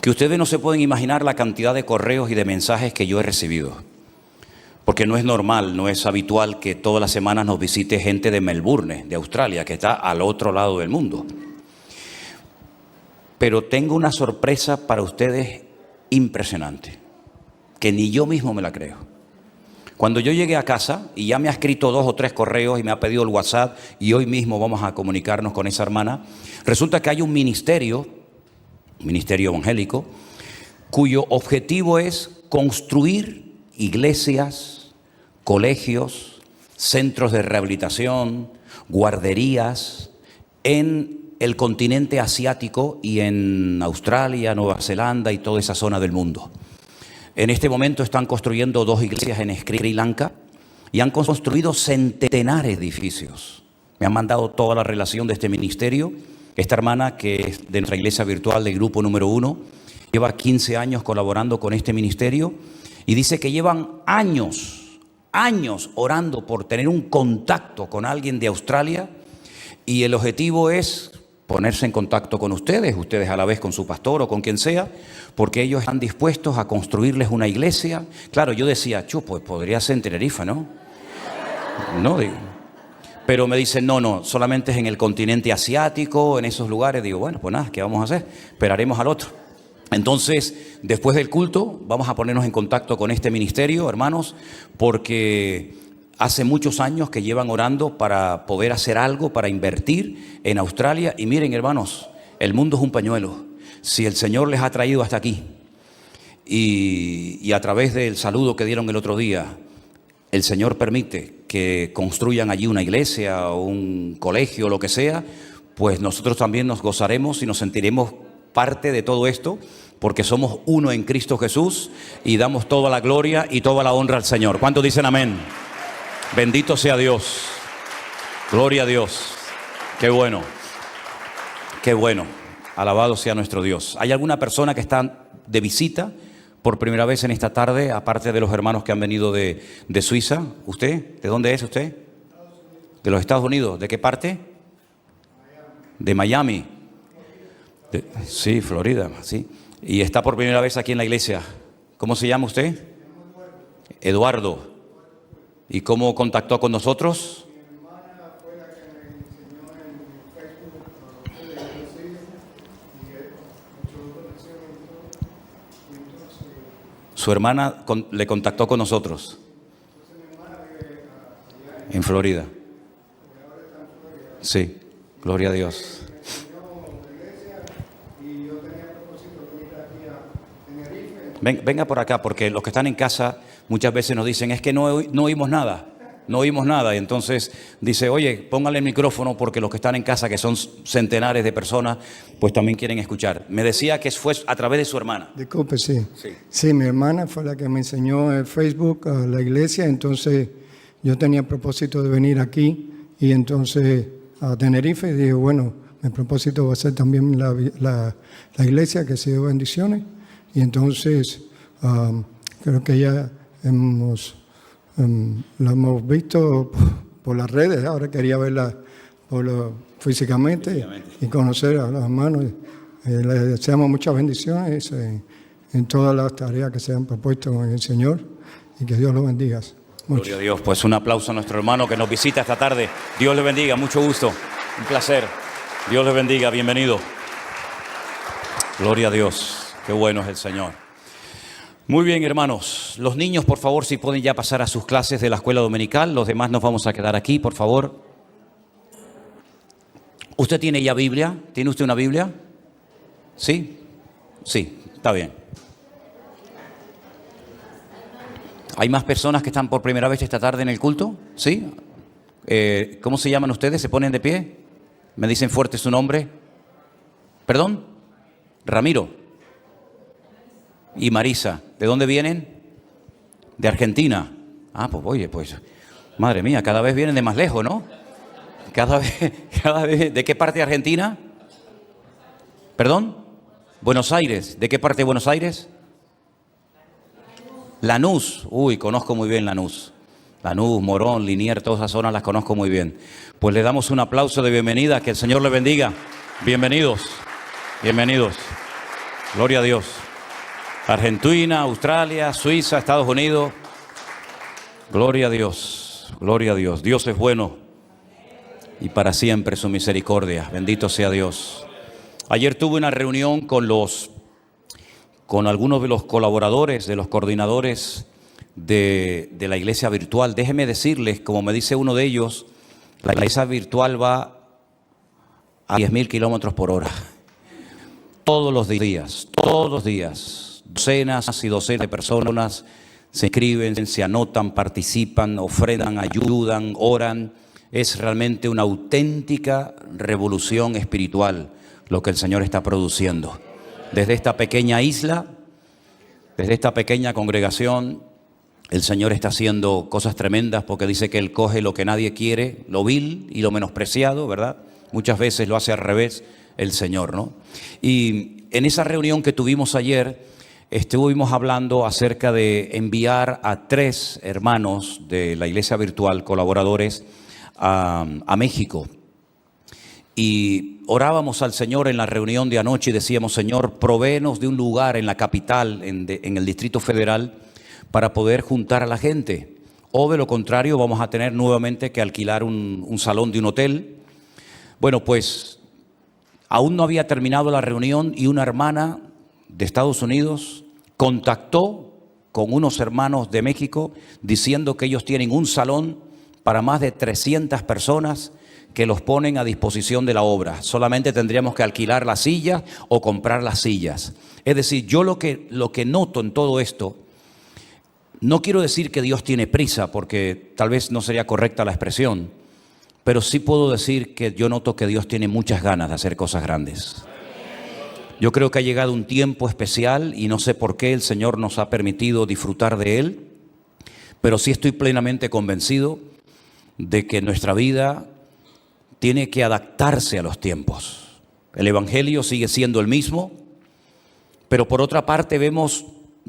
que ustedes no se pueden imaginar la cantidad de correos y de mensajes que yo he recibido. Porque no es normal, no es habitual que todas las semanas nos visite gente de Melbourne, de Australia, que está al otro lado del mundo. Pero tengo una sorpresa para ustedes impresionante, que ni yo mismo me la creo. Cuando yo llegué a casa y ya me ha escrito 2 o 3 correos y me ha pedido el WhatsApp y hoy mismo vamos a comunicarnos con esa hermana, resulta que hay un ministerio evangélico, cuyo objetivo es construir iglesias, colegios, centros de rehabilitación, guarderías en el continente asiático y en Australia, Nueva Zelanda y toda esa zona del mundo. En este momento están construyendo 2 iglesias en Sri Lanka y han construido centenares de edificios. Me han mandado toda la relación de este ministerio. Esta hermana, que es de nuestra iglesia virtual del grupo número 1, lleva 15 años colaborando con este ministerio y dice que llevan años orando por tener un contacto con alguien de Australia, y el objetivo es ponerse en contacto con ustedes a la vez con su pastor o con quien sea, porque ellos están dispuestos a construirles una iglesia. Claro, yo decía, pues podría ser en Tenerife, ¿no? No, digo. Pero me dicen, no, solamente es en el continente asiático, en esos lugares. Digo, bueno, pues nada, ¿qué vamos a hacer? Esperaremos al otro. Entonces, después del culto, vamos a ponernos en contacto con este ministerio, hermanos, porque hace muchos años que llevan orando para poder hacer algo, para invertir en Australia. Y miren, hermanos, el mundo es un pañuelo. Si el Señor les ha traído hasta aquí y a través del saludo que dieron el otro día, el Señor permite que construyan allí una iglesia o un colegio o lo que sea, pues nosotros también nos gozaremos y nos sentiremos parte de todo esto, porque somos uno en Cristo Jesús y damos toda la gloria y toda la honra al Señor. ¿Cuántos dicen amén? Bendito sea Dios. Gloria a Dios. Qué bueno. Qué bueno. Alabado sea nuestro Dios. ¿Hay alguna persona que está de visita por primera vez en esta tarde, aparte de los hermanos que han venido de Suiza? ¿Usted? ¿De dónde es usted? ¿De los Estados Unidos? ¿De qué parte? De Miami. Sí, Florida, sí. Y está por primera vez aquí en la iglesia. ¿Cómo se llama usted? Eduardo. ¿Y cómo contactó con nosotros? Mi hermana fue la que me enseñó en Facebook a ustedes, yo sigo, y mucho conexión y entonces... Su hermana le contactó con nosotros. Entonces mi hermana vive allá en Florida. ahora está en Florida. Sí, gloria a Dios. Me enseñó la iglesia y yo tenía propósito de venir aquí a Tenerife. Venga por acá, porque los que están en casa muchas veces nos dicen, es que no oímos nada. Y entonces dice, oye, póngale el micrófono, porque los que están en casa, que son centenares de personas, pues también quieren escuchar. Me decía que fue a través de su hermana. Disculpe, sí. Sí, mi hermana fue la que me enseñó en Facebook a la iglesia, entonces yo tenía propósito de venir aquí y entonces a Tenerife y dije, bueno, mi propósito va a ser también la iglesia, que se dio bendiciones, y entonces creo que ya la hemos visto por las redes, ahora quería verla físicamente y conocer a los hermanos. Les deseamos muchas bendiciones en todas las tareas que se han propuesto con el Señor y que Dios los bendiga. Gloria a Dios. Pues un aplauso a nuestro hermano que nos visita esta tarde. Dios le bendiga, mucho gusto, un placer. Dios le bendiga, bienvenido. Gloria a Dios, qué bueno es el Señor. Muy bien, hermanos. Los niños, por favor, si pueden ya pasar a sus clases de la escuela dominical. Los demás nos vamos a quedar aquí, por favor. ¿Usted tiene ya Biblia? ¿Tiene usted una Biblia? ¿Sí? Sí, está bien. ¿Hay más personas que están por primera vez esta tarde en el culto? ¿Sí? ¿Cómo se llaman ustedes? ¿Se ponen de pie? ¿Me dicen fuerte su nombre? ¿Perdón? Ramiro. Y Marisa. ¿De dónde vienen? De Argentina. Pues oye, pues, madre mía, cada vez vienen de más lejos, ¿no? Cada vez. ¿De qué parte de Argentina? ¿Perdón? Buenos Aires. ¿De qué parte de Buenos Aires? Lanús. Uy, conozco muy bien Lanús. Lanús, Morón, Liniers, todas esas zonas las conozco muy bien. Pues le damos un aplauso de bienvenida, que el Señor le bendiga. Bienvenidos, bienvenidos. Gloria a Dios. Argentina, Australia, Suiza, Estados Unidos. Gloria a Dios. Gloria a Dios. Dios es bueno y para siempre su misericordia. Bendito sea Dios. Ayer tuve una reunión con algunos de los colaboradores, de los coordinadores de la iglesia virtual. Déjenme decirles, como me dice uno de ellos, la iglesia virtual va a 10.000 kilómetros por hora. Todos los días, docenas y docenas de personas se inscriben, se anotan, participan, ofrendan, ayudan, oran. Es realmente una auténtica revolución espiritual lo que el Señor está produciendo. Desde esta pequeña isla, desde esta pequeña congregación, el Señor está haciendo cosas tremendas porque dice que Él coge lo que nadie quiere, lo vil y lo menospreciado, ¿verdad? Muchas veces lo hace al revés el Señor, ¿no? Y en esa reunión que tuvimos ayer, estuvimos hablando acerca de enviar a 3 hermanos de la iglesia virtual, colaboradores, a México. Y orábamos al Señor en la reunión de anoche y decíamos: Señor, provéenos de un lugar en la capital, en el Distrito Federal, para poder juntar a la gente. O de lo contrario, vamos a tener nuevamente que alquilar un salón de un hotel. Bueno, pues aún no había terminado la reunión y una hermana de Estados Unidos contactó con unos hermanos de México diciendo que ellos tienen un salón para más de 300 personas que los ponen a disposición de la obra. Solamente tendríamos que alquilar las sillas o comprar las sillas. Es decir, yo lo que noto en todo esto, no quiero decir que Dios tiene prisa, porque tal vez no sería correcta la expresión, pero sí puedo decir que yo noto que Dios tiene muchas ganas de hacer cosas grandes. Yo creo que ha llegado un tiempo especial y no sé por qué el Señor nos ha permitido disfrutar de él, pero sí estoy plenamente convencido de que nuestra vida tiene que adaptarse a los tiempos. El Evangelio sigue siendo el mismo, pero por otra parte vemos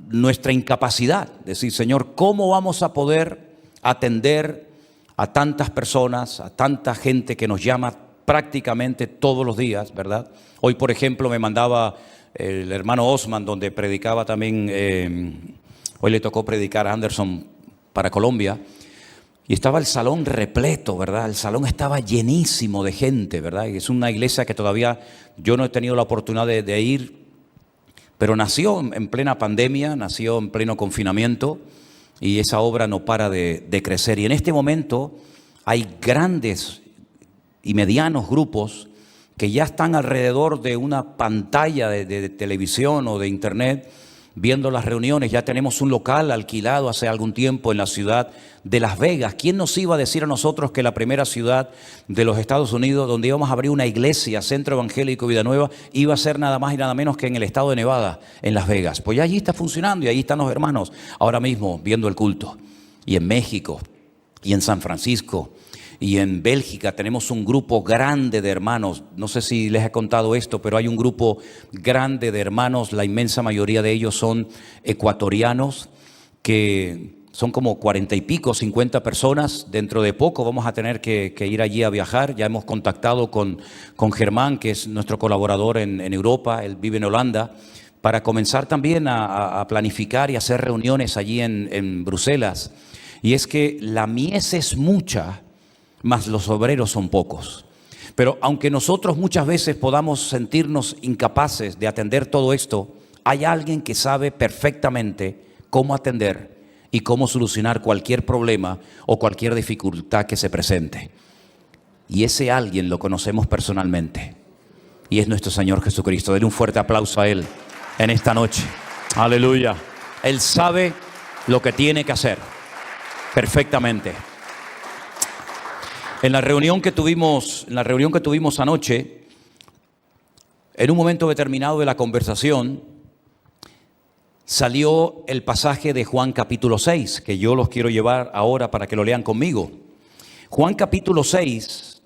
nuestra incapacidad. Decir: Señor, ¿cómo vamos a poder atender a tantas personas, a tanta gente que nos llama prácticamente todos los días, ¿verdad? Hoy, por ejemplo, me mandaba el hermano Osman, donde predicaba también, hoy le tocó predicar a Anderson para Colombia, y estaba el salón repleto, ¿verdad? El salón estaba llenísimo de gente, ¿verdad? Y es una iglesia que todavía yo no he tenido la oportunidad de ir, pero nació en plena pandemia, nació en pleno confinamiento, y esa obra no para de crecer. Y en este momento hay grandes y medianos grupos que ya están alrededor de una pantalla de televisión o de internet viendo las reuniones. Ya tenemos un local alquilado hace algún tiempo en la ciudad de Las Vegas. ¿Quién nos iba a decir a nosotros que la primera ciudad de los Estados Unidos donde íbamos a abrir una iglesia, Centro Evangélico Vida Nueva, iba a ser nada más y nada menos que en el estado de Nevada, en Las Vegas? Pues ya allí está funcionando y ahí están los hermanos ahora mismo viendo el culto. Y en México, y en San Francisco, y en Bélgica tenemos un grupo grande de hermanos. No sé si les he contado esto, pero hay un grupo grande de hermanos. La inmensa mayoría de ellos son ecuatorianos, que son como 40 y pico, 50 personas. Dentro de poco vamos a tener que ir allí a viajar. Ya hemos contactado con Germán, que es nuestro colaborador en Europa. Él vive en Holanda, para comenzar también a planificar y hacer reuniones allí en Bruselas. Y es que la mies es mucha, mas los obreros son pocos. Pero aunque nosotros muchas veces podamos sentirnos incapaces de atender todo esto, hay alguien que sabe perfectamente cómo atender y cómo solucionar cualquier problema o cualquier dificultad que se presente. Y ese alguien lo conocemos personalmente, y es nuestro Señor Jesucristo. Denle un fuerte aplauso a Él en esta noche. Aleluya. Él sabe lo que tiene que hacer perfectamente. En la reunión que tuvimos anoche, en un momento determinado de la conversación, salió el pasaje de Juan capítulo 6, que yo los quiero llevar ahora para que lo lean conmigo. Juan capítulo 6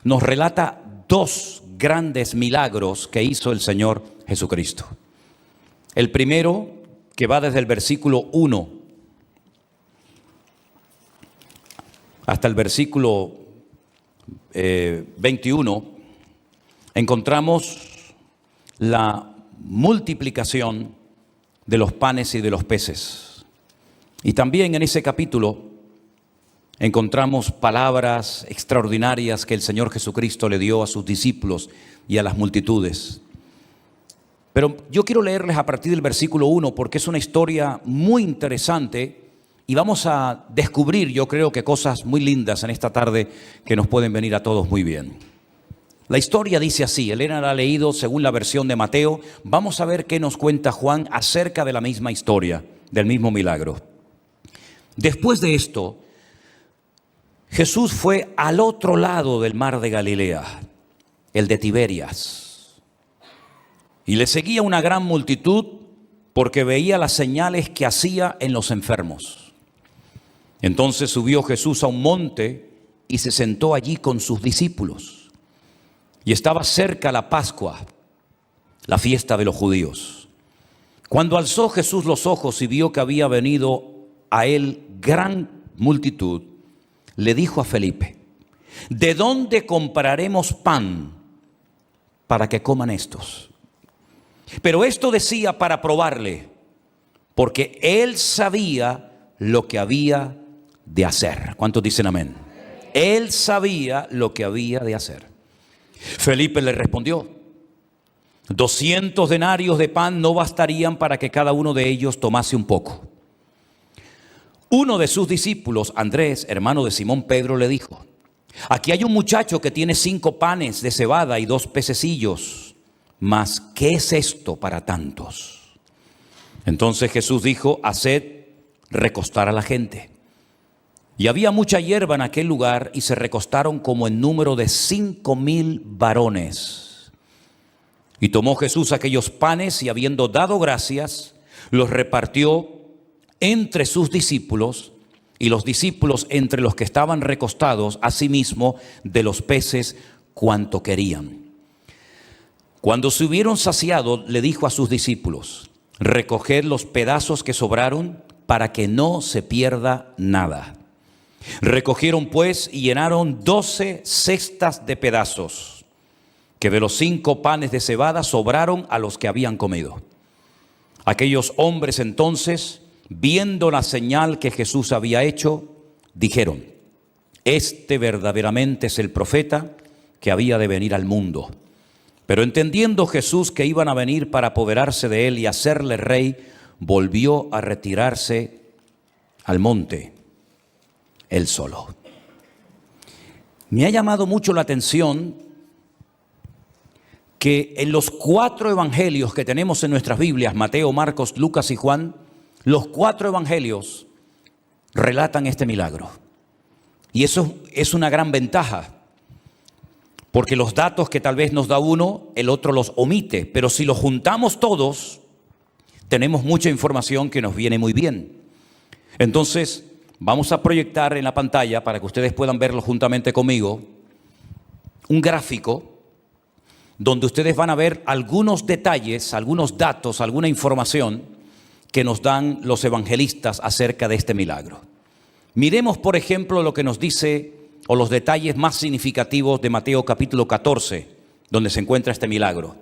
nos relata 2 grandes milagros que hizo el Señor Jesucristo. El primero, que va desde el versículo 1 hasta el versículo 21, encontramos la multiplicación de los panes y de los peces. Y también en ese capítulo encontramos palabras extraordinarias que el Señor Jesucristo le dio a sus discípulos y a las multitudes. Pero yo quiero leerles a partir del versículo 1 porque es una historia muy interesante y vamos a descubrir, yo creo que cosas muy lindas en esta tarde que nos pueden venir a todos muy bien. La historia dice así, Elena la ha leído según la versión de Mateo. Vamos a ver qué nos cuenta Juan acerca de la misma historia, del mismo milagro. Después de esto, Jesús fue al otro lado del mar de Galilea, el de Tiberias. Y le seguía una gran multitud porque veía las señales que hacía en los enfermos. Entonces subió Jesús a un monte y se sentó allí con sus discípulos. Y estaba cerca la Pascua, la fiesta de los judíos. Cuando alzó Jesús los ojos y vio que había venido a él gran multitud, le dijo a Felipe: ¿de dónde compraremos pan para que coman estos? Pero esto decía para probarle, porque él sabía lo que había de hacer. ¿Cuántos dicen amén? Él sabía lo que había de hacer. Felipe le respondió: 200 denarios de pan no bastarían para que cada uno de ellos tomase un poco. Uno de sus discípulos, Andrés, hermano de Simón Pedro, le dijo: aquí hay un muchacho que tiene 5 panes de cebada y 2 pececillos. Mas, ¿qué es esto para tantos? Entonces Jesús dijo: haced recostar a la gente. Y había mucha hierba en aquel lugar, y se recostaron como en número de 5,000 varones. Y tomó Jesús aquellos panes, y habiendo dado gracias, los repartió entre sus discípulos, y los discípulos entre los que estaban recostados, asimismo de los peces cuanto querían. Cuando se hubieron saciado, le dijo a sus discípulos: recoged los pedazos que sobraron para que no se pierda nada. Recogieron pues y llenaron 12 cestas de pedazos, que de los 5 panes de cebada sobraron a los que habían comido. Aquellos hombres entonces, viendo la señal que Jesús había hecho, dijeron: este verdaderamente es el profeta que había de venir al mundo. Pero entendiendo Jesús que iban a venir para apoderarse de él y hacerle rey, volvió a retirarse al monte, él solo. Me ha llamado mucho la atención que en los 4 evangelios que tenemos en nuestras Biblias, Mateo, Marcos, Lucas y Juan, los 4 evangelios relatan este milagro. Y eso es una gran ventaja, porque los datos que tal vez nos da uno, el otro los omite. Pero si los juntamos todos, tenemos mucha información que nos viene muy bien. Entonces, vamos a proyectar en la pantalla, para que ustedes puedan verlo juntamente conmigo, un gráfico donde ustedes van a ver algunos detalles, algunos datos, alguna información que nos dan los evangelistas acerca de este milagro. Miremos, por ejemplo, lo que nos dice, o los detalles más significativos de Mateo capítulo 14, donde se encuentra este milagro.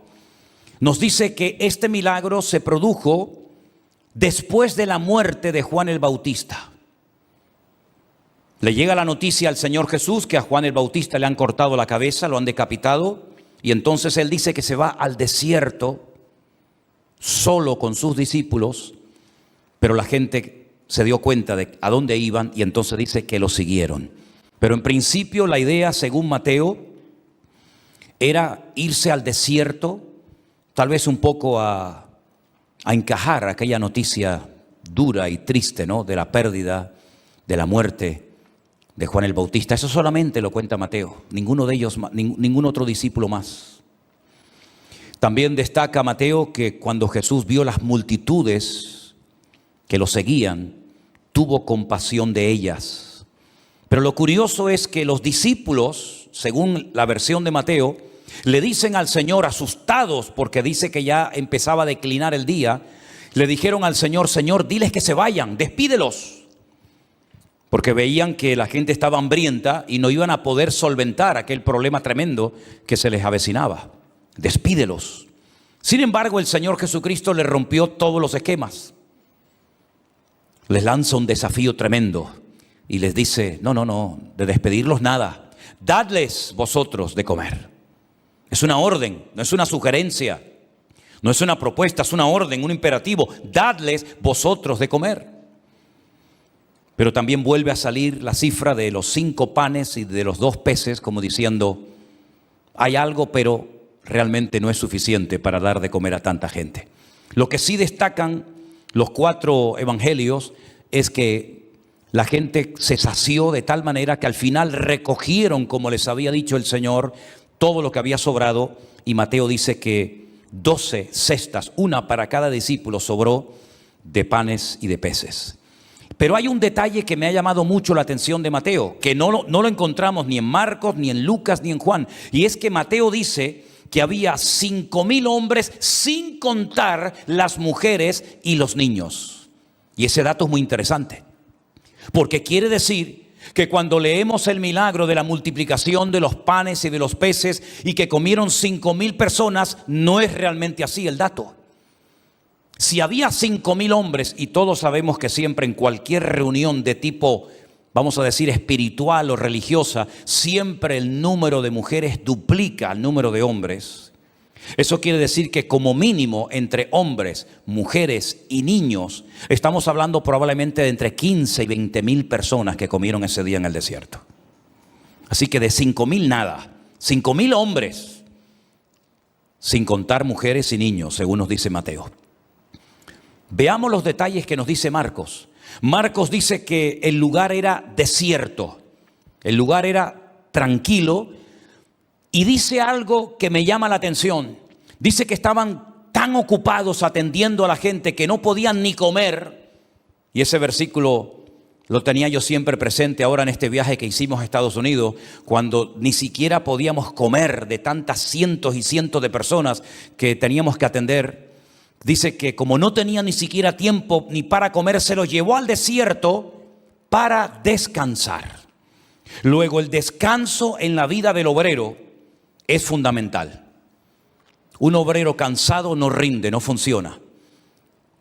Nos dice que este milagro se produjo después de la muerte de Juan el Bautista. Le llega la noticia al Señor Jesús que a Juan el Bautista le han cortado la cabeza, lo han decapitado, y entonces él dice que se va al desierto solo con sus discípulos, pero la gente se dio cuenta de a dónde iban y entonces dice que lo siguieron. Pero en principio la idea, según Mateo, era irse al desierto, tal vez un poco a encajar aquella noticia dura y triste, ¿no?, de la pérdida, de la muerte de Juan el Bautista. Eso solamente lo cuenta Mateo, ninguno de ellos, ningún otro discípulo más. También destaca Mateo que cuando Jesús vio las multitudes que lo seguían, tuvo compasión de ellas. Pero lo curioso es que los discípulos, según la versión de Mateo, le dicen al Señor, asustados porque dice que ya empezaba a declinar el día, le dijeron al Señor: Señor, diles que se vayan, despídelos. Porque veían que la gente estaba hambrienta y no iban a poder solventar aquel problema tremendo que se les avecinaba. Despídelos. Sin embargo, el Señor Jesucristo le rompió todos los esquemas. Les lanza un desafío tremendo y les dice, no, de despedirlos nada. Dadles vosotros de comer. Es una orden, no es una sugerencia, no es una propuesta, es una orden, un imperativo. Dadles vosotros de comer. Pero también vuelve a salir la cifra de los 5 panes y de los 2 peces, como diciendo, hay algo, pero realmente no es suficiente para dar de comer a tanta gente. Lo que sí destacan los 4 evangelios es que la gente se sació de tal manera que al final recogieron, como les había dicho el Señor, todo lo que había sobrado, y Mateo dice que 12 cestas, una para cada discípulo, sobró de panes y de peces. Pero hay un detalle que me ha llamado mucho la atención de Mateo, que no lo encontramos ni en Marcos, ni en Lucas, ni en Juan, y es que Mateo dice que había 5,000 hombres sin contar las mujeres y los niños. Y ese dato es muy interesante, porque quiere decir que cuando leemos el milagro de la multiplicación de los panes y de los peces y que comieron 5,000 personas, no es realmente así el dato. Si había 5,000 hombres, y todos sabemos que siempre en cualquier reunión de tipo, vamos a decir, espiritual o religiosa, siempre el número de mujeres duplica el número de hombres. Eso quiere decir que como mínimo entre hombres, mujeres y niños, estamos hablando probablemente de entre 15 y 20,000 personas que comieron ese día en el desierto. Así que de 5,000 nada, 5,000 hombres, sin contar mujeres y niños, según nos dice Mateo. Veamos los detalles que nos dice Marcos. Marcos dice que el lugar era desierto, el lugar era tranquilo, y dice algo que me llama la atención. Dice que estaban tan ocupados atendiendo a la gente que no podían ni comer, y ese versículo lo tenía yo siempre presente ahora en este viaje que hicimos a Estados Unidos, cuando ni siquiera podíamos comer de tantas cientos y cientos de personas que teníamos que atender. Dice que como no tenía ni siquiera tiempo ni para comer, se lo llevó al desierto para descansar. Luego, el descanso en la vida del obrero es fundamental. Un obrero cansado no rinde, no funciona.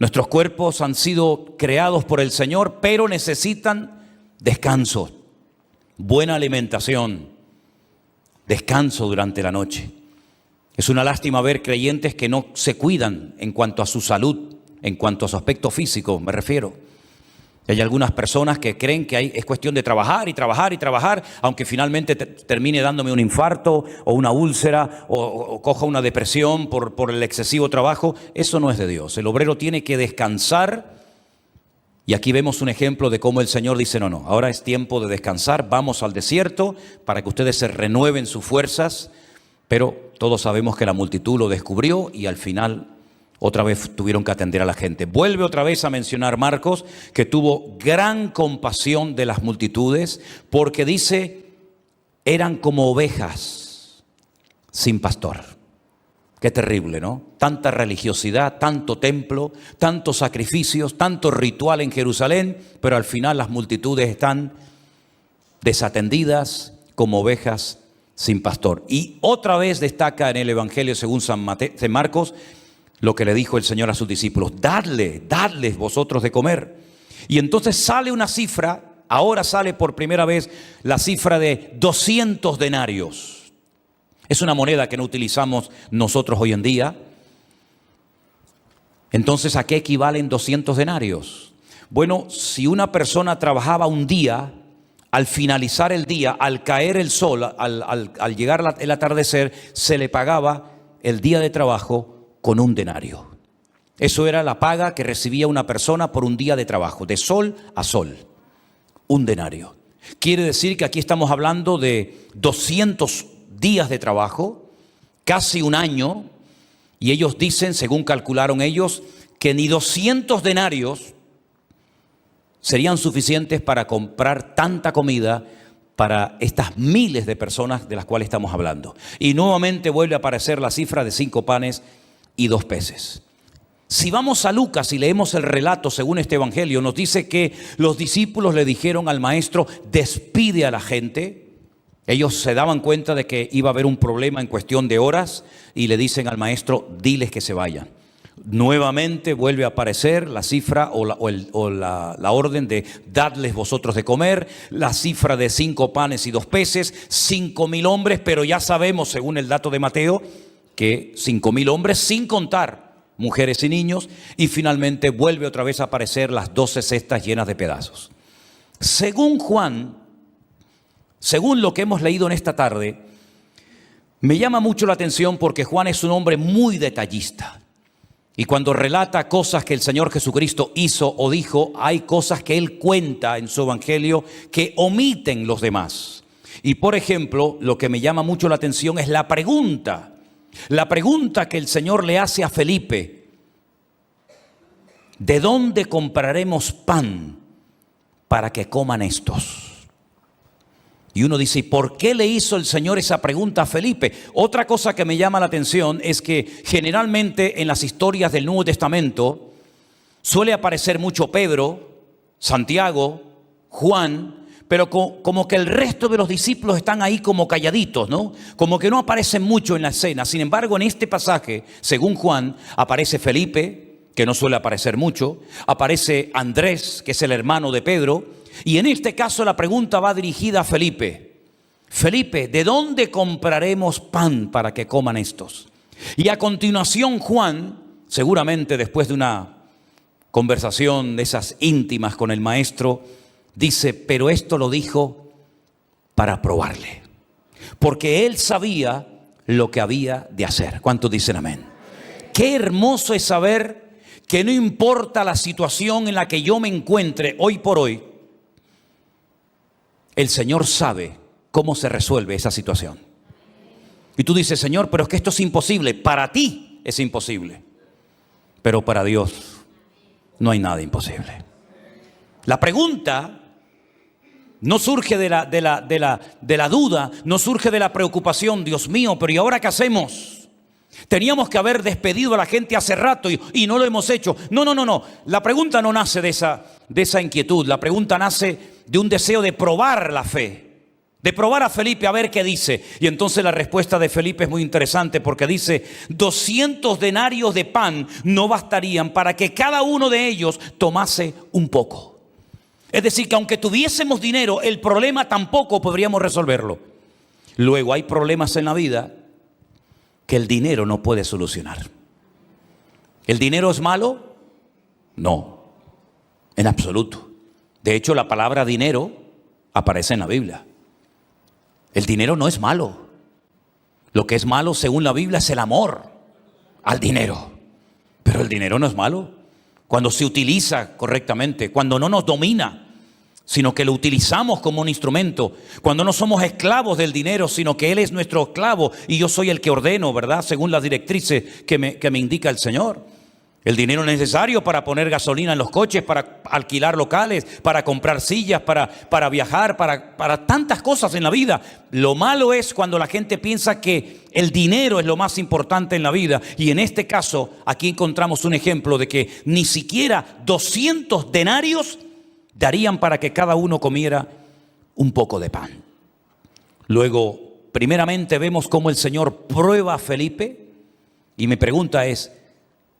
Nuestros cuerpos han sido creados por el Señor, pero necesitan descanso, buena alimentación, descanso durante la noche. Es una lástima ver creyentes que no se cuidan en cuanto a su salud, en cuanto a su aspecto físico, me refiero. Hay algunas personas que creen que es cuestión de trabajar y trabajar y trabajar, aunque finalmente termine dándome un infarto o una úlcera o coja una depresión por el excesivo trabajo. Eso no es de Dios. El obrero tiene que descansar. Y aquí vemos un ejemplo de cómo el Señor dice, no, ahora es tiempo de descansar, vamos al desierto para que ustedes se renueven sus fuerzas. Pero todos sabemos que la multitud lo descubrió y al final otra vez tuvieron que atender a la gente. Vuelve otra vez a mencionar Marcos que tuvo gran compasión de las multitudes, porque dice, eran como ovejas sin pastor. Qué terrible, ¿no? Tanta religiosidad, tanto templo, tantos sacrificios, tanto ritual en Jerusalén, pero al final las multitudes están desatendidas como ovejas sin pastor. Y otra vez destaca en el Evangelio según San Marcos lo que le dijo el Señor a sus discípulos: dadles vosotros de comer. Y entonces sale una cifra, ahora sale por primera vez la cifra de 200 denarios. Es una moneda que no utilizamos nosotros hoy en día. Entonces, ¿a qué equivalen 200 denarios? Bueno, si una persona trabajaba un día, al finalizar el día, al caer el sol, al llegar el atardecer, se le pagaba el día de trabajo con un denario. Eso era la paga que recibía una persona por un día de trabajo, de sol a sol, un denario. Quiere decir que aquí estamos hablando de 200 días de trabajo, casi un año, y ellos dicen, según calcularon ellos, que ni 200 denarios serían suficientes para comprar tanta comida para estas miles de personas de las cuales estamos hablando. Y nuevamente vuelve a aparecer la cifra de 5 panes y 2 peces. Si vamos a Lucas y leemos el relato según este evangelio, nos dice que los discípulos le dijeron al maestro: despide a la gente Ellos se daban cuenta de que iba a haber un problema en cuestión de horas y le dicen al maestro, diles que se vayan. Nuevamente vuelve a aparecer la cifra o la orden de dadles vosotros de comer, la cifra de 5 panes y 2 peces, 5.000 hombres, pero ya sabemos, según el dato de Mateo, que 5.000 hombres sin contar mujeres y niños, y finalmente vuelve otra vez a aparecer las 12 cestas llenas de pedazos. Según Juan, según lo que hemos leído en esta tarde, me llama mucho la atención porque Juan es un hombre muy detallista. Y cuando relata cosas que el Señor Jesucristo hizo o dijo, hay cosas que Él cuenta en su evangelio que omiten los demás. Y por ejemplo, lo que me llama mucho la atención es la pregunta que el Señor le hace a Felipe. ¿De dónde compraremos pan para que coman estos? Y uno dice, ¿y por qué le hizo el Señor esa pregunta a Felipe? Otra cosa que me llama la atención es que generalmente en las historias del Nuevo Testamento suele aparecer mucho Pedro, Santiago, Juan, pero como que el resto de los discípulos están ahí como calladitos, ¿no? Como que no aparecen mucho en la escena. Sin embargo, en este pasaje, según Juan, aparece Felipe, que no suele aparecer mucho, aparece Andrés, que es el hermano de Pedro. Y en este caso la pregunta va dirigida a Felipe. Felipe, ¿de dónde compraremos pan para que coman estos? Y a continuación Juan, seguramente después de una conversación de esas íntimas con el maestro, dice, pero esto lo dijo para probarle. Porque él sabía lo que había de hacer. ¿Cuántos dicen amén? Qué hermoso es saber que no importa la situación en la que yo me encuentre hoy por hoy, el Señor sabe cómo se resuelve esa situación. Y tú dices, Señor, pero es que esto es imposible. Para ti es imposible. Pero para Dios no hay nada imposible. La pregunta no surge de la duda, no surge de la preocupación. Dios mío, pero ¿y ahora qué hacemos? Teníamos que haber despedido a la gente hace rato y no lo hemos hecho. No. La pregunta no nace de esa inquietud. La pregunta nace de un deseo de probar la fe, de probar a Felipe a ver qué dice. Y entonces la respuesta de Felipe es muy interesante porque dice, 200 denarios de pan no bastarían para que cada uno de ellos tomase un poco. Es decir, que aunque tuviésemos dinero, el problema tampoco podríamos resolverlo. Luego hay problemas en la vida que el dinero no puede solucionar. ¿El dinero es malo? No, en absoluto. De hecho, la palabra dinero aparece en la Biblia. El dinero no es malo. Lo que es malo, según la Biblia, es el amor al dinero. Pero el dinero no es malo cuando se utiliza correctamente, cuando no nos domina, sino que lo utilizamos como un instrumento, cuando no somos esclavos del dinero, sino que Él es nuestro esclavo y yo soy el que ordeno, ¿verdad? Según las directrices que me indica el Señor. El dinero es necesario para poner gasolina en los coches, para alquilar locales, para comprar sillas, para viajar, para tantas cosas en la vida. Lo malo es cuando la gente piensa que el dinero es lo más importante en la vida. Y en este caso, aquí encontramos un ejemplo de que ni siquiera 200 denarios darían para que cada uno comiera un poco de pan. Luego, primeramente vemos cómo el Señor prueba a Felipe. Y mi pregunta es,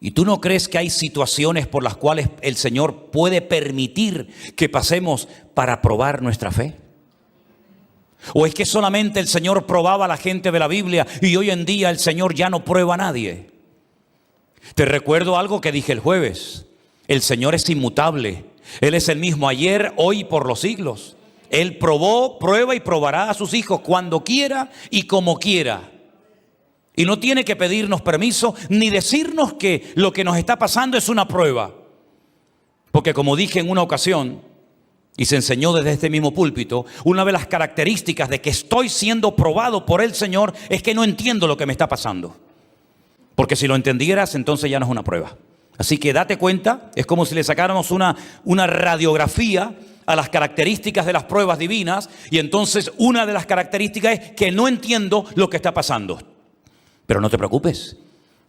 ¿y tú no crees que hay situaciones por las cuales el Señor puede permitir que pasemos para probar nuestra fe? ¿O es que solamente el Señor probaba a la gente de la Biblia y hoy en día el Señor ya no prueba a nadie? Te recuerdo algo que dije el jueves. El Señor es inmutable. Él es el mismo ayer, hoy y por los siglos. Él probó, prueba y probará a sus hijos cuando quiera y como quiera. Y no tiene que pedirnos permiso ni decirnos que lo que nos está pasando es una prueba. Porque como dije en una ocasión, y se enseñó desde este mismo púlpito, una de las características de que estoy siendo probado por el Señor es que no entiendo lo que me está pasando. Porque si lo entendieras, entonces ya no es una prueba. Así que date cuenta, es como si le sacáramos una radiografía a las características de las pruebas divinas, y entonces una de las características es que no entiendo lo que está pasando. Pero no te preocupes,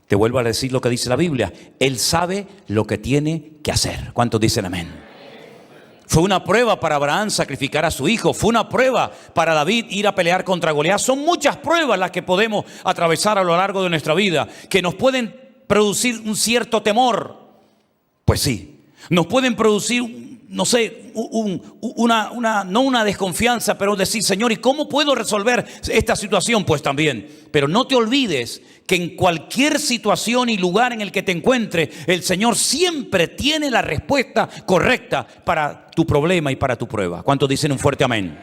te vuelvo a decir lo que dice la Biblia. Él sabe lo que tiene que hacer. ¿Cuántos dicen amén? Fue una prueba para Abraham sacrificar a su hijo. Fue una prueba para David ir a pelear contra Goliat. Son muchas pruebas las que podemos atravesar a lo largo de nuestra vida, que nos pueden producir un cierto temor. Pues sí, nos pueden producir, no sé, no una desconfianza, pero decir, Señor, ¿y cómo puedo resolver esta situación? Pues también. Pero no te olvides que en cualquier situación y lugar en el que te encuentres, el Señor siempre tiene la respuesta correcta para tu problema y para tu prueba. ¿Cuántos dicen un fuerte amén?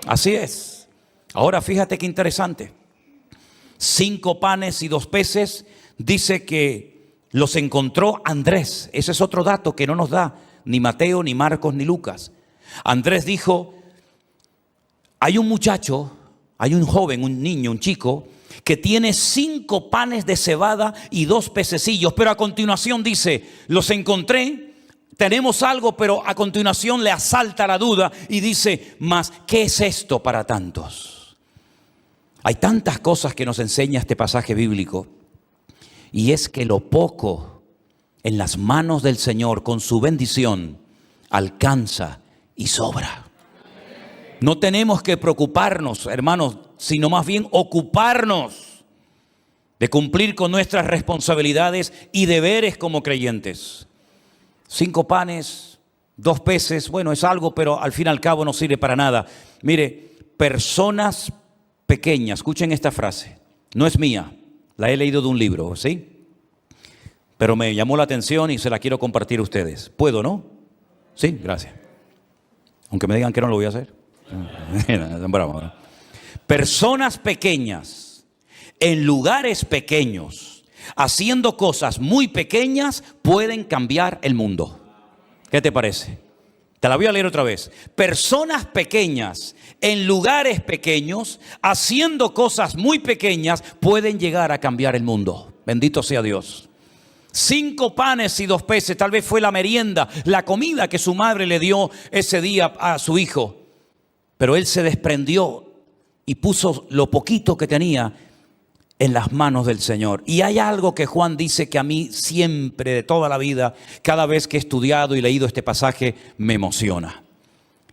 Así es. Ahora fíjate qué interesante. 5 panes y 2 peces, dice que los encontró Andrés. Ese es otro dato que no nos da ni Mateo, ni Marcos, ni Lucas. Andrés dijo, hay un muchacho, hay un joven, un niño, un chico, que tiene 5 panes de cebada y 2 pececillos. Pero a continuación dice, los encontré, tenemos algo, pero a continuación le asalta la duda y dice, mas, ¿qué es esto para tantos? Hay tantas cosas que nos enseña este pasaje bíblico. Y es que lo poco en las manos del Señor, con su bendición, alcanza y sobra. No tenemos que preocuparnos, hermanos, sino más bien ocuparnos de cumplir con nuestras responsabilidades y deberes como creyentes. 5 panes, 2 peces, bueno, es algo, pero al fin y al cabo no sirve para nada. Mire, personas pequeñas, escuchen esta frase, no es mía, la he leído de un libro, ¿sí? Pero me llamó la atención y se la quiero compartir a ustedes. ¿Puedo, no? Sí, gracias. Aunque me digan que no lo voy a hacer. Bravo, ¿no? Personas pequeñas, en lugares pequeños, haciendo cosas muy pequeñas, pueden cambiar el mundo. ¿Qué te parece? Te la voy a leer otra vez. Personas pequeñas, en lugares pequeños, haciendo cosas muy pequeñas, pueden llegar a cambiar el mundo. Bendito sea Dios. 5 panes y 2 peces, tal vez fue la merienda, la comida que su madre le dio ese día a su hijo. Pero él se desprendió y puso lo poquito que tenía en las manos del Señor. Y hay algo que Juan dice que a mí siempre, de toda la vida, cada vez que he estudiado y leído este pasaje, me emociona.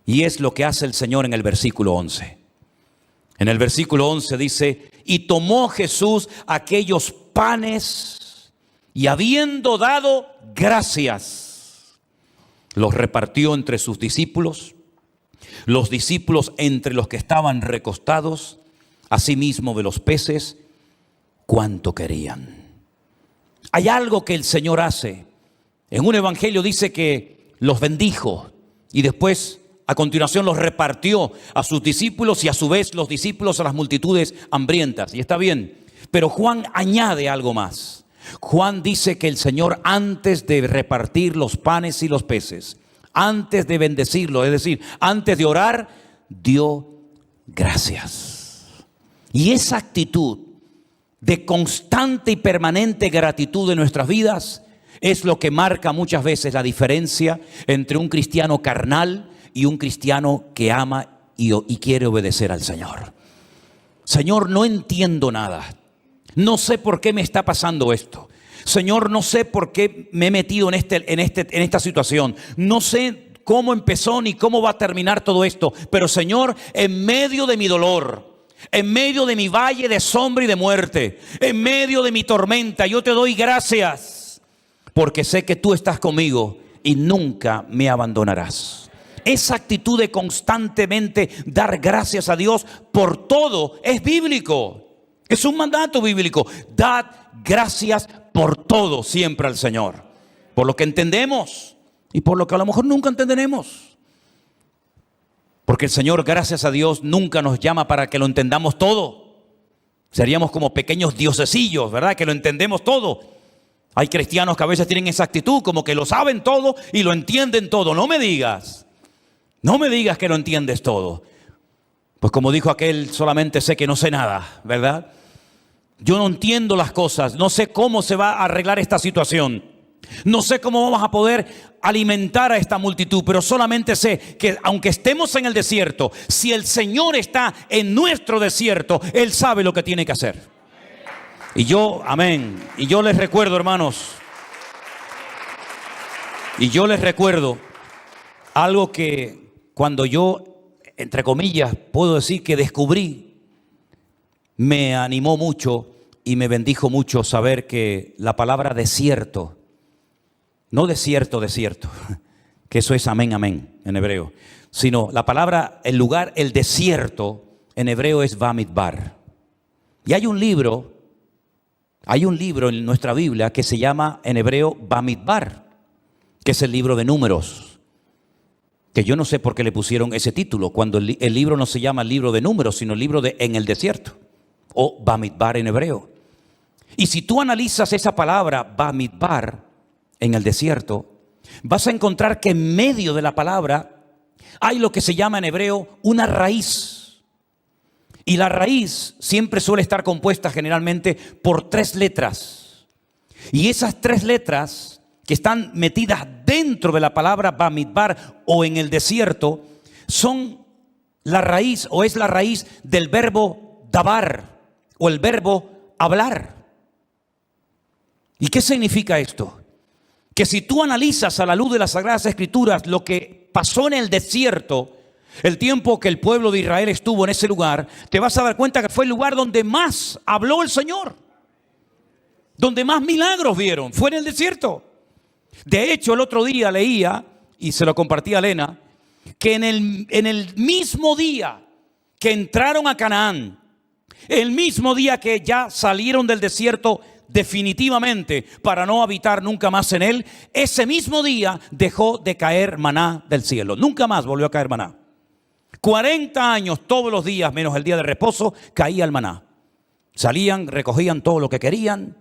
Y es lo que hace el Señor en el versículo 11. En el versículo 11 dice, y tomó Jesús aquellos panes y habiendo dado gracias, los repartió entre sus discípulos, los discípulos entre los que estaban recostados, asimismo de los peces, cuanto querían. Hay algo que el Señor hace. En un evangelio dice que los bendijo y después a continuación los repartió a sus discípulos y a su vez los discípulos a las multitudes hambrientas. Y está bien, pero Juan añade algo más. Juan dice que el Señor, antes de repartir los panes y los peces, antes de bendecirlo, es decir, antes de orar, dio gracias. Y esa actitud de constante y permanente gratitud en nuestras vidas es lo que marca muchas veces la diferencia entre un cristiano carnal y un cristiano que ama y quiere obedecer al Señor. Señor, no entiendo nada. No sé por qué me está pasando esto. Señor, no sé por qué me he metido en esta situación. No sé cómo empezó ni cómo va a terminar todo esto. Pero Señor, en medio de mi dolor, en medio de mi valle de sombra y de muerte, en medio de mi tormenta, yo te doy gracias, porque sé que tú estás conmigo y nunca me abandonarás. Esa actitud de constantemente dar gracias a Dios por todo es bíblico. Es un mandato bíblico. Dad gracias por todo siempre al Señor. Por lo que entendemos y por lo que a lo mejor nunca entenderemos. Porque el Señor, gracias a Dios, nunca nos llama para que lo entendamos todo. Seríamos como pequeños diosesillos, ¿verdad? Que lo entendemos todo. Hay cristianos que a veces tienen esa actitud, como que lo saben todo y lo entienden todo. No me digas que lo entiendes todo. Pues como dijo aquel, solamente sé que no sé nada, ¿verdad? Yo no entiendo las cosas, no sé cómo se va a arreglar esta situación. No sé cómo vamos a poder alimentar a esta multitud, pero solamente sé que aunque estemos en el desierto, si el Señor está en nuestro desierto, Él sabe lo que tiene que hacer. Y yo, amén, y yo les recuerdo, hermanos, Algo que cuando yo, entre comillas, puedo decir que descubrí, me animó mucho y me bendijo mucho saber que la palabra desierto, no desierto, desierto, que eso es amén, amén en hebreo, sino la palabra, el lugar, el desierto en hebreo es Bamidbar. Y hay un libro en nuestra Biblia que se llama en hebreo Bamidbar, que es el libro de Números, que yo no sé por qué le pusieron ese título, cuando el libro no se llama el libro de Números, sino el libro de en el desierto, o Bamidbar en hebreo. Y si tú analizas esa palabra Bamidbar en el desierto, vas a encontrar que en medio de la palabra hay lo que se llama en hebreo una raíz. Y la raíz siempre suele estar compuesta generalmente por 3 letras. Y esas 3 letras que están metidas dentro de la palabra Bamidbar o en el desierto son la raíz o es la raíz del verbo dabar o el verbo hablar. ¿Y qué significa esto? Que si tú analizas a la luz de las Sagradas Escrituras lo que pasó en el desierto, el tiempo que el pueblo de Israel estuvo en ese lugar, te vas a dar cuenta que fue el lugar donde más habló el Señor, donde más milagros vieron, fue en el desierto. De hecho, el otro día leía, y se lo compartí a Elena, que en el mismo día que entraron a Canaán, el mismo día que ya salieron del desierto definitivamente para no habitar nunca más en él, ese mismo día dejó de caer maná del cielo. Nunca más volvió a caer maná. 40 años todos los días, menos el día de reposo, caía el maná. Salían, recogían todo lo que querían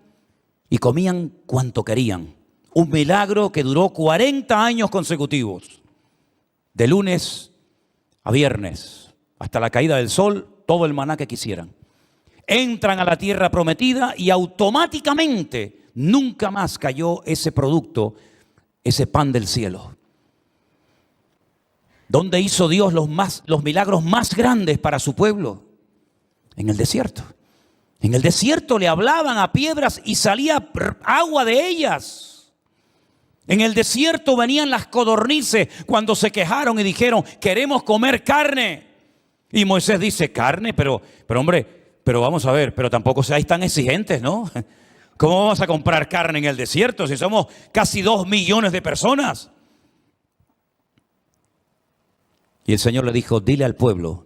y comían cuanto querían. Un milagro que duró 40 años consecutivos. De lunes a viernes, hasta la caída del sol, todo el maná que quisieran. Entran a la tierra prometida y automáticamente nunca más cayó ese producto, ese pan del cielo. ¿Dónde hizo Dios los milagros más grandes para su pueblo? En el desierto. En el desierto le hablaban a piedras y salía agua de ellas. En el desierto venían las codornices cuando se quejaron y dijeron, queremos comer carne. Y Moisés dice, carne, pero hombre, pero vamos a ver, pero tampoco seáis tan exigentes, ¿no? ¿Cómo vamos a comprar carne en el desierto si somos casi 2 millones de personas? Y el Señor le dijo, dile al pueblo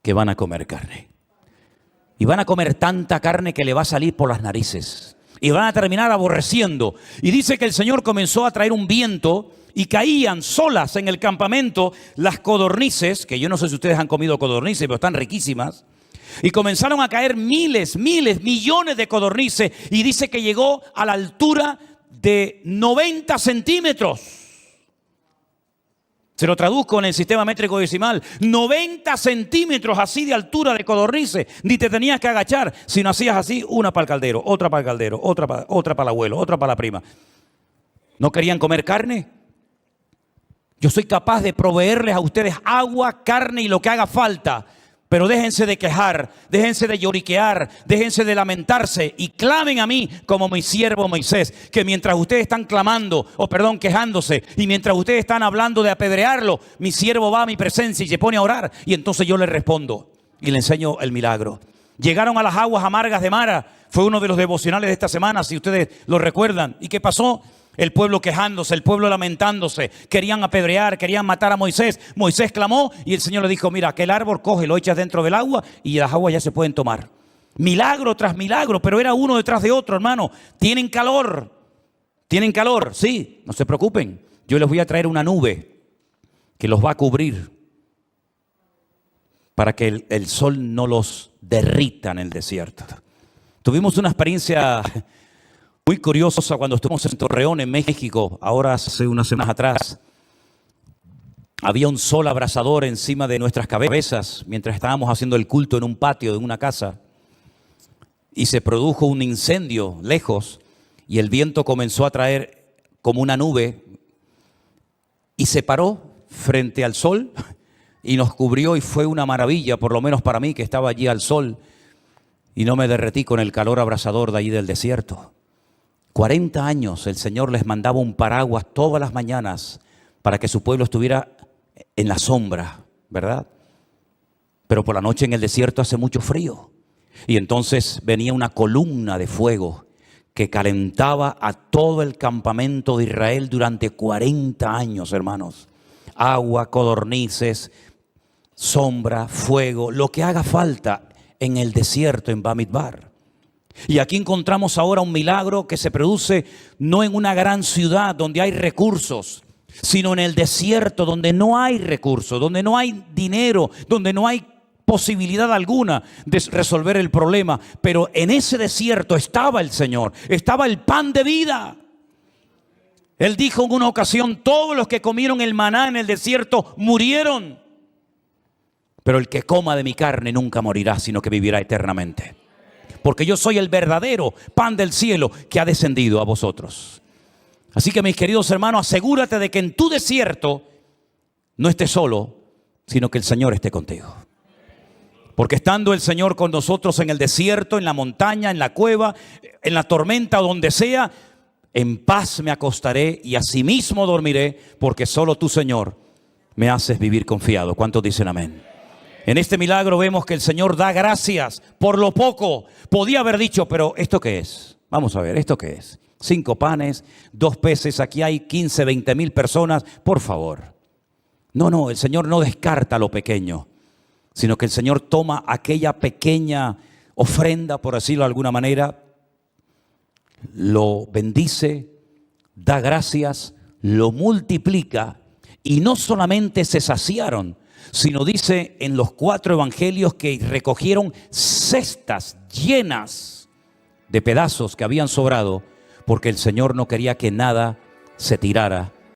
que van a comer carne. Y van a comer tanta carne que le va a salir por las narices. Y van a terminar aborreciendo. Y dice que el Señor comenzó a traer un viento y caían solas en el campamento las codornices, que yo no sé si ustedes han comido codornices, pero están riquísimas. Y comenzaron a caer miles, millones de codornices. Y dice que llegó a la altura de 90 centímetros. Se lo traduzco en el sistema métrico decimal. 90 centímetros así de altura de codornices. Ni te tenías que agachar, sino hacías así, una para el caldero, otra para el caldero, otra para el abuelo, otra para la prima. ¿No querían comer carne? Yo soy capaz de proveerles a ustedes agua, carne y lo que haga falta. Pero déjense de quejar, déjense de lloriquear, déjense de lamentarse y clamen a mí como mi siervo Moisés, que mientras ustedes están quejándose, y mientras ustedes están hablando de apedrearlo, mi siervo va a mi presencia y se pone a orar y entonces yo le respondo y le enseño el milagro. Llegaron a las aguas amargas de Mara, fue uno de los devocionales de esta semana, si ustedes lo recuerdan. ¿Y qué pasó? El pueblo quejándose, el pueblo lamentándose, querían apedrear, querían matar a Moisés. Moisés clamó y el Señor le dijo, mira, aquel árbol coge, lo echas dentro del agua y las aguas ya se pueden tomar. Milagro tras milagro, pero era uno detrás de otro, hermano. Tienen calor, sí, no se preocupen. Yo les voy a traer una nube que los va a cubrir para que el sol no los derrita en el desierto. Tuvimos una experiencia muy curiosa cuando estuvimos en Torreón, en México, ahora hace unas semanas atrás. Había un sol abrasador encima de nuestras cabezas mientras estábamos haciendo el culto en un patio de una casa. Y se produjo un incendio lejos y el viento comenzó a traer como una nube y se paró frente al sol y nos cubrió y fue una maravilla, por lo menos para mí que estaba allí al sol y no me derretí con el calor abrasador de allí del desierto. 40 años el Señor les mandaba un paraguas todas las mañanas para que su pueblo estuviera en la sombra, ¿verdad? Pero por la noche en el desierto hace mucho frío. Y entonces venía una columna de fuego que calentaba a todo el campamento de Israel durante 40 años, hermanos. Agua, codornices, sombra, fuego, lo que haga falta en el desierto en Bamidbar. Y aquí encontramos ahora un milagro que se produce no en una gran ciudad donde hay recursos, sino en el desierto donde no hay recursos, donde no hay dinero, donde no hay posibilidad alguna de resolver el problema. Pero en ese desierto estaba el Señor, estaba el pan de vida. Él dijo en una ocasión: todos los que comieron el maná en el desierto murieron, pero el que coma de mi carne nunca morirá, sino que vivirá eternamente. Porque yo soy el verdadero pan del cielo que ha descendido a vosotros. Así que, mis queridos hermanos, asegúrate de que en tu desierto no estés solo, sino que el Señor esté contigo. Porque estando el Señor con nosotros en el desierto, en la montaña, en la cueva, en la tormenta, donde sea, en paz me acostaré y asimismo dormiré, porque solo tú, Señor, me haces vivir confiado. ¿Cuántos dicen amén? En este milagro vemos que el Señor da gracias por lo poco. Podía haber dicho: pero ¿esto qué es? Vamos a ver, ¿esto qué es? 5 panes, 2 peces, aquí hay 15, 20 mil personas, por favor. No, el Señor no descarta lo pequeño, sino que el Señor toma aquella pequeña ofrenda, por decirlo de alguna manera, lo bendice, da gracias, lo multiplica, y no solamente se saciaron, sino dice en los 4 evangelios que recogieron cestas llenas de pedazos que habían sobrado, porque el Señor no quería que nada se tirara